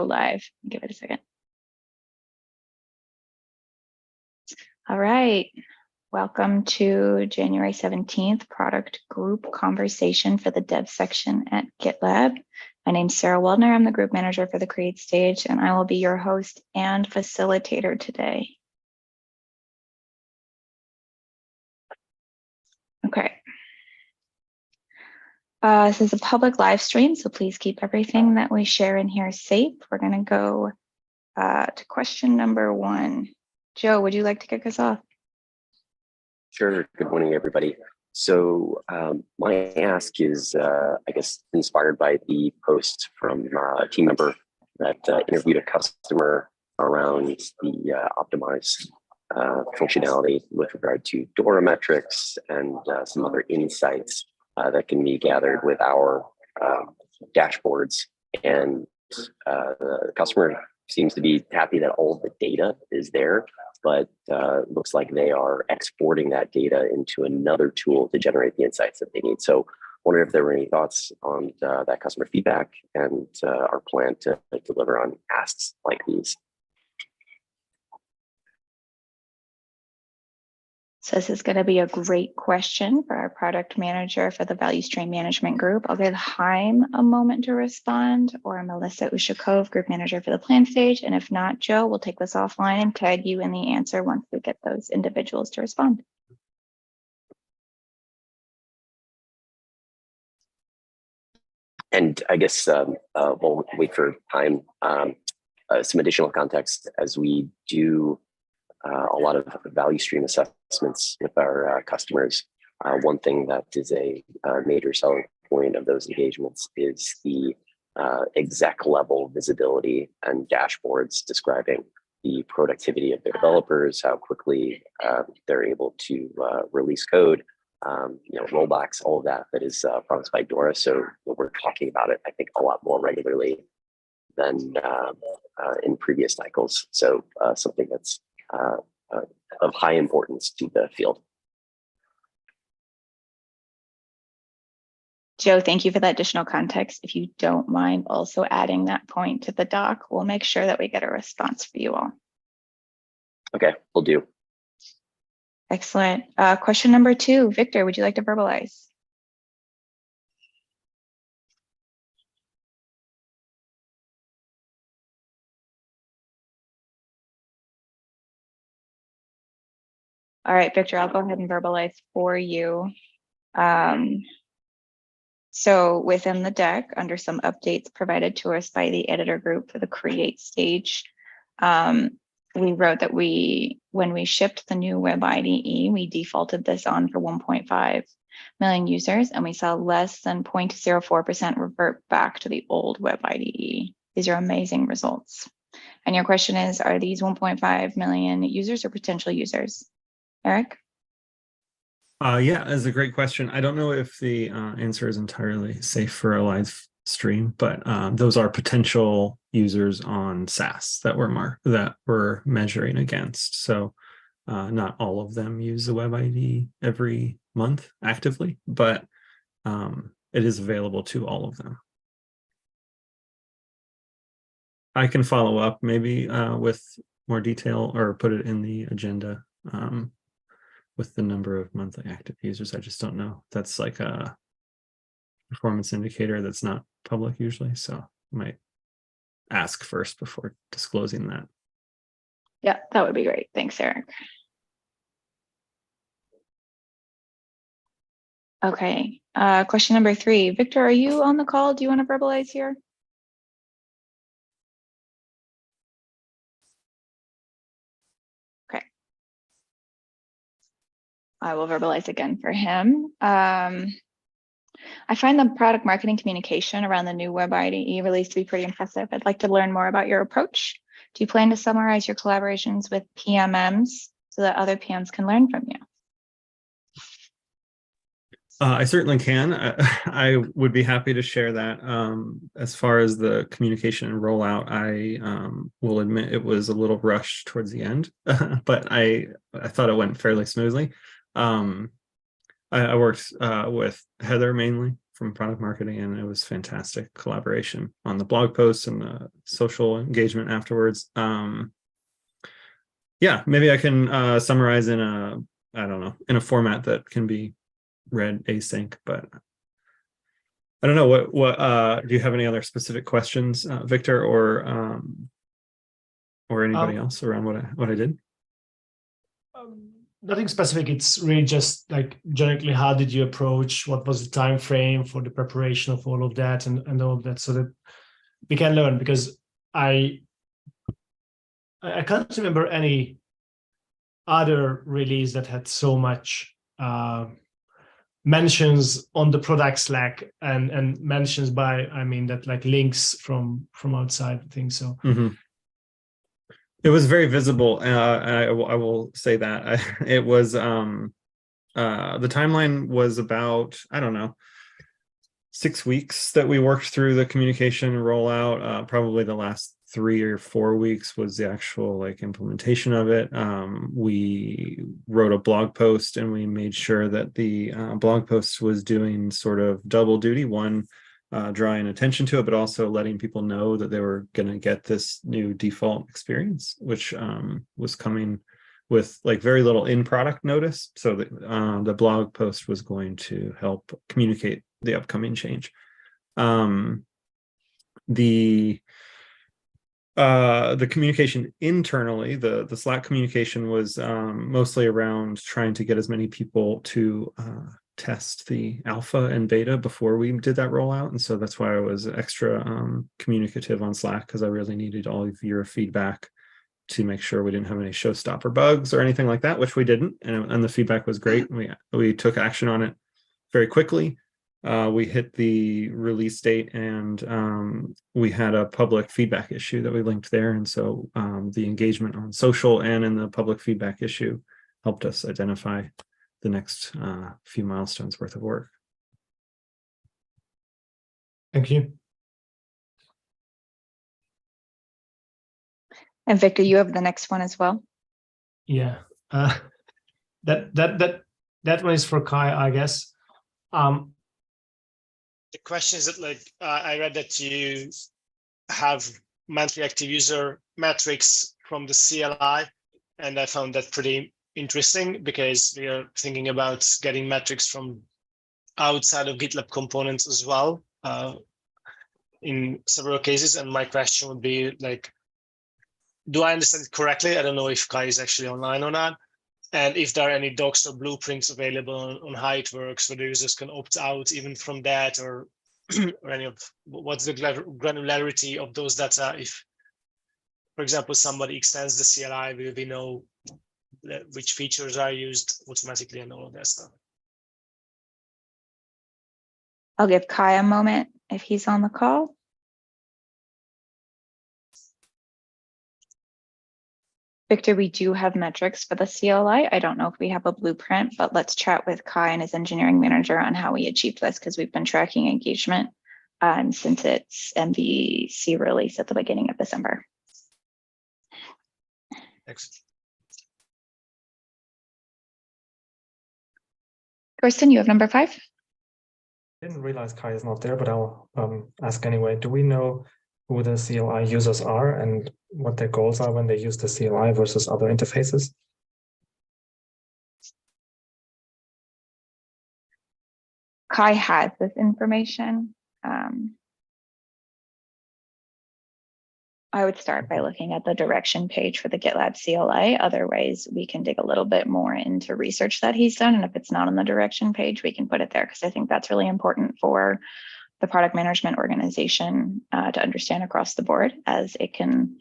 live. Give it a second. All right. Welcome to January 17th product group conversation for the dev section at GitLab. My name's Sarah Waldner. I'm the group manager for the Create stage, and I will be your host and facilitator today. Okay. This is a public live stream, so please keep everything that we share in here safe. We're going to go to question number 1. Joe, would you like to kick us off? Sure. Good morning, everybody. So my ask is, I guess, inspired by the post from a team member that interviewed a customer around the optimized functionality with regard to DORA metrics and some other insights that can be gathered with our dashboards. And the customer seems to be happy that all of the data is there, but looks like they are exporting that data into another tool to generate the insights that they need. So I wonder if there were any thoughts on that customer feedback and our plan to deliver on asks like these. So this is going to be a great question for our product manager for the value stream management group. I'll give Chaim a moment to respond, or Melissa Ushakov, group manager for the plan stage. And if not, Joe, we'll take this offline and tag you in the answer once we get those individuals to respond. And I guess we'll wait for time, some additional context as we do a lot of value stream assessments with our customers. One thing that is a major selling point of those engagements is the exec level visibility and dashboards describing the productivity of their developers, how quickly they're able to release code, rollbacks, all of that is promised by DORA. So we're talking about it, I think, a lot more regularly than in previous cycles. So something that's of high importance to the field. Joe, thank you for that additional context. If you don't mind also adding that point to the doc, we'll make sure that we get a response for you all. Okay, will do. Excellent. Question number 2, Victor, would you like to verbalize? All right, Victor, I'll go ahead and verbalize for you. So within the deck, under some updates provided to us by the editor group for the Create stage, we wrote that when we shipped the new web IDE, we defaulted this on for 1.5 million users, and we saw less than 0.04% revert back to the old web IDE. These are amazing results. And your question is, are these 1.5 million users or potential users? Eric? Yeah, that's a great question. I don't know if the answer is entirely safe for a live stream, but those are potential users on SaaS that we're measuring against. So not all of them use the web ID every month actively, but it is available to all of them. I can follow up maybe with more detail or put it in the agenda with the number of monthly active users. I just don't know. That's like a performance indicator that's not public usually, so I might ask first before disclosing that. Yeah, that would be great. Thanks, Eric. Okay, question number 3. Victor, are you on the call? Do you want to verbalize here? Okay. I will verbalize again for him. I find the product marketing communication around the new web IDE release to be pretty impressive. I'd like to learn more about your approach. Do you plan to summarize your collaborations with PMMs so that other PMs can learn from you? I certainly can. I would be happy to share that. As far as the communication and rollout, I will admit it was a little rushed towards the end, but I thought it went fairly smoothly. I worked with Heather mainly from product marketing, and it was fantastic collaboration on the blog posts and the social engagement afterwards. Yeah, maybe I can summarize in a, I don't know, in a format that can be read async, but I don't know what do you have any other specific questions, Victor, or anybody else around what I did? Nothing specific. It's really just like generically, how did you approach? What was the time frame for the preparation of all of that and all of that, so that we can learn? Because I can't remember any other release that had so much mentions on the product Slack and mentions by, I mean, that like links from outside things. So. Mm-hmm. It was very visible. I will say that it was the timeline was about, I don't know, 6 weeks that we worked through the communication rollout. Probably the last 3 or 4 weeks was the actual like implementation of it. We wrote a blog post, and we made sure that the blog post was doing sort of double duty. One, drawing attention to it, but also letting people know that they were going to get this new default experience, which was coming with like very little in product notice. So the blog post was going to help communicate the upcoming change. The communication internally, the Slack communication was mostly around trying to get as many people to test the alpha and beta before we did that rollout. And so that's why I was extra communicative on Slack, because I really needed all of your feedback to make sure we didn't have any showstopper bugs or anything like that, which we didn't. And the feedback was great. We took action on it very quickly. We hit the release date, and we had a public feedback issue that we linked there. And so the engagement on social and in the public feedback issue helped us identify the next few milestones worth of work. Thank you. And Victor, you have the next one as well. Yeah, that one is for Kai, I guess. The question is that, like, I read that you have monthly active user metrics from the CLI, and I found that pretty interesting, because we are thinking about getting metrics from outside of GitLab components as well in several cases. And my question would be, like, do I understand it correctly? I don't know if Kai is actually online or not. And if there are any docs or blueprints available on how it works, whether users can opt out even from that, or or any of, what's the granularity of those data? If, for example, somebody extends the CLI, will we know which features are used automatically and all of that stuff? I'll give Kai a moment if he's on the call. Victor, we do have metrics for the CLI. I don't know if we have a blueprint, but let's chat with Kai and his engineering manager on how we achieved this, because we've been tracking engagement since its MVC release at the beginning of December. Thanks. Kristen, you have number 5. I didn't realize Kai is not there, but I'll ask anyway. Do we know who the CLI users are and what their goals are when they use the CLI versus other interfaces? Kai has this information. I would start by looking at the direction page for the GitLab CLI. Otherwise, we can dig a little bit more into research that he's done. And if it's not on the direction page, we can put it there, because I think that's really important for the product management organization to understand across the board, as it can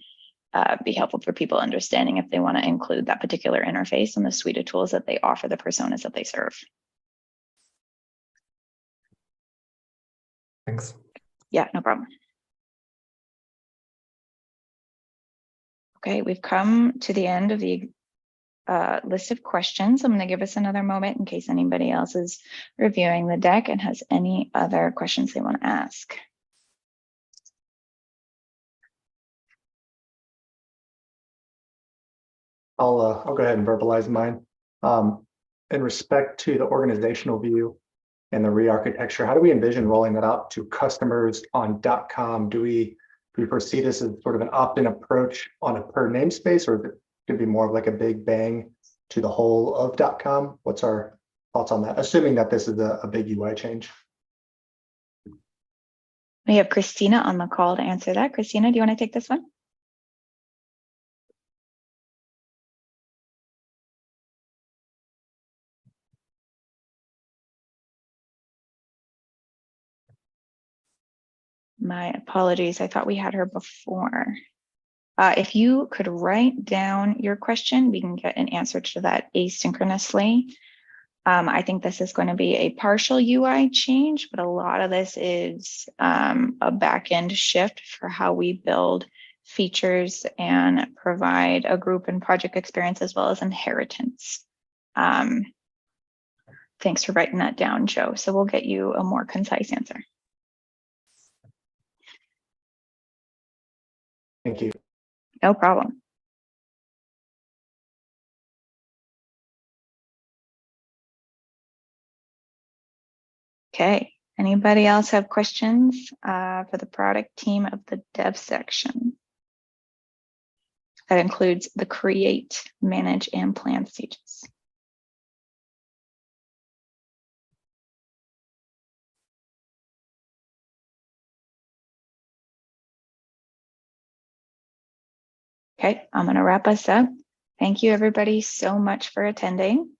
be helpful for people understanding if they want to include that particular interface in the suite of tools that they offer the personas that they serve. Thanks. Yeah, no problem. Okay, we've come to the end of the list of questions. I'm going to give us another moment in case anybody else is reviewing the deck and has any other questions they want to ask. I'll go ahead and verbalize mine. In respect to the organizational view, and the re-architecture. How do we envision rolling that out to customers on .com? Do we foresee this as sort of an opt-in approach on a per namespace, or is it going to be more of like a big bang to the whole of .com? What's our thoughts on that, assuming that this is a big UI change? We have Christina on the call to answer that. Christina, do you want to take this one? My apologies. I thought we had her before. If you could write down your question, we can get an answer to that asynchronously. I think this is going to be a partial UI change, but a lot of this is a back-end shift for how we build features and provide a group and project experience as well as inheritance. Thanks for writing that down, Joe. So we'll get you a more concise answer. Thank you. No problem. Okay, anybody else have questions for the product team of the dev section? That includes the create, manage, and plan stages. Okay, I'm going to wrap us up. Thank you everybody so much for attending.